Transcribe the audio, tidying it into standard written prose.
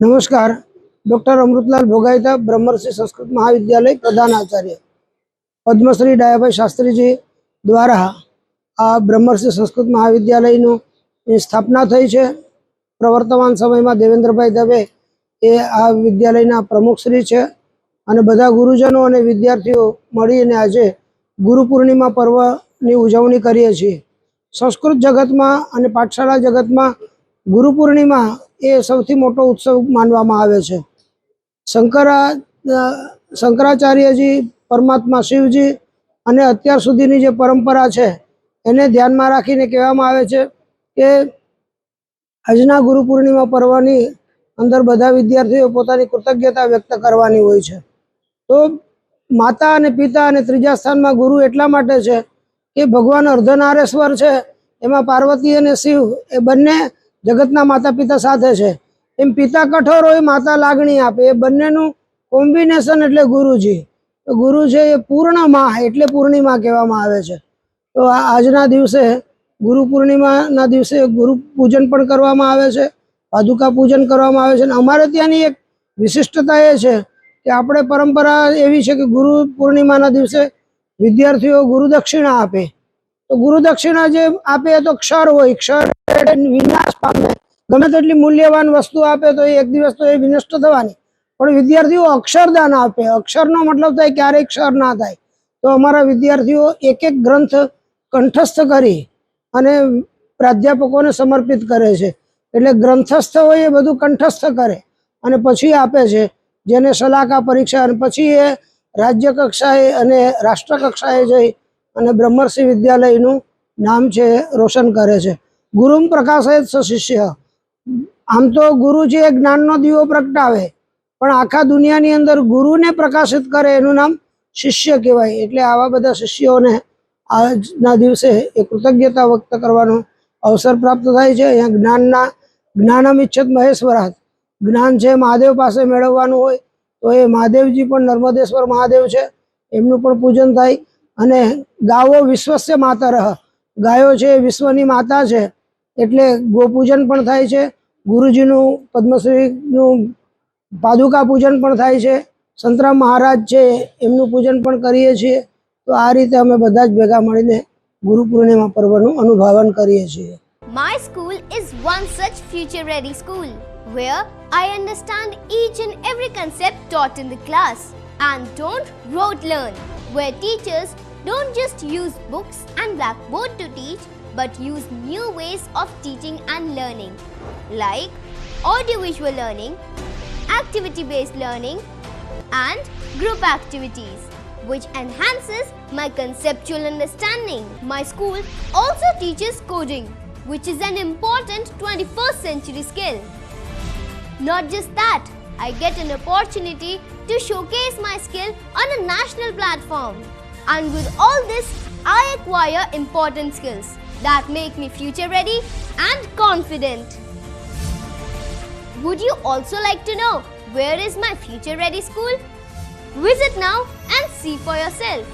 नमस्कार। डॉक्टर अमृतलाल भोगायता, ब्रह्मर्षि संस्कृत महाविद्यालय प्रधानाचार्य। पद्मश्री डायाभाई शास्त्री जी द्वारा आ ब्रह्मर्षि संस्कृत महाविद्यालय स्थापना थई छे। प्रवर्तमान समय में देवेंद्रभाई दवे ए आ विद्यालयना प्रमुखश्री छे अने बधा गुरुजनों अने विद्यार्थीओ मळीने आजे गुरु पूर्णिमा पर्वनी उजवणी करीए छीए। संस्कृत जगत में अने पाठशाला जगत में गुरु पूर्णिमा ए सौथी मोटो उत्सव मानवामां आवे छे। शंकराचार्यजी, परमात्मा शिवजी अने अत्यार सुधीनी जे परंपरा छे एने ध्यानमां राखीने कहेवामां आवे छे के आजना गुरु पूर्णिमा पर्वनी अंदर बधा विद्यार्थीओ पोतानी कृतज्ञता व्यक्त करवानी होय छे। तो माता अने पिता अने त्रीजा स्थानमा गुरु एटला माटे छे के भगवान अर्धनारेश्वर छे, एमां पार्वती अने शिव ए बंने जगतना माता पिता साथे छे। एम पिता कठोर होय, माता लागणी आपे, ए बंनेनुं कोम्बिनेशन एटले गुरुजी। तो गुरु छे ए पूर्ण मां एटले पूर्णिमा कहेवामां आवे छे। तो आजना दिवसे गुरु पूर्णिमाना दिवसे गुरु पूजन पण करवामां आवे छे, पादुका पूजन करवामां आवे छे। अमारे त्यांनी एक विशिष्टता ए छे के आपणे परंपरा एवी छे के गुरु पूर्णिमाना दिवसे विद्यार्थीओ गुरुदक्षिणा आपे। तो गुरुदक्षिणा जे आपे तो क्षर होय, क्षर विनाश पामे। गमे तेटली मूल्यवान वस्तु आपे तो एक दिवस तो ए विनष्ट थवानी, पण विद्यार्थीओ अक्षरदान आपे। अक्षरनो मतलब थाय क्यारेय क्षर ना थाय। तो अमारा विद्यार्थीओ एक एक ग्रंथ कंठस्थ करी अने प्राध्यापकोने समर्पित करे छे। एटले ग्रंथस्थ होय ए बधुं कंठस्थ करे अने पछी आपे छे, जेने शलाका परीक्षा अने पछी ए राज्य कक्षाए अने राष्ट्र कक्षाए जई अने ब्रह्मर्षि विद्यालयनुं नाम छे रोशन करे छे। गुरुम प्रकाशयेत् स शिष्य। आम तो गुरु जे ज्ञाननो दीवो प्रगटावे, पण आखा दुनियानी अंदर गुरुने प्रकाशित करे एनुं नाम शिष्य कहेवाय। एटले आवा बधा शिष्योने आजना दिवसे एक कृतज्ञता व्यक्त करवानो अवसर प्राप्त थाय छे। अहींया ज्ञानम इच्छेत् महेश्वरात्, ज्ञान छे महादेव पासे मेळववानुं होय तो ए महादेवजी पण नर्मदेश्वर महादेव छे, एमनुं पण पूजन थाय। अने गावो विश्वस्य मातरः, गायो छे विश्वनी माता छे एटले गोपूजन पण थाय छे। गुरुजीनुं पद्मश्रीनुं पादुका पूजन पण थाय छे। संतराम महाराज छे एमनुं पूजन पण करीए छीए। तो आ रीते अमे बधा ज भेगा मळीने गुरु पूर्णिमा पर्वनुं अनुभवन करीए छीए। My school is one such future-ready school where I understand each and every concept taught in the class and don't rote learn, where teachers don't just use books and blackboard to teach but use new ways of teaching and learning like audiovisual learning, activity-based learning and group activities which enhances my conceptual understanding. My school also teaches coding, which is an important 21st century skill. Not just that, I get an opportunity to showcase my skill on a national platform. And with all this, I acquire important skills that make me future ready and confident. Would you also like to know where is my future ready school? Visit now and see for yourself.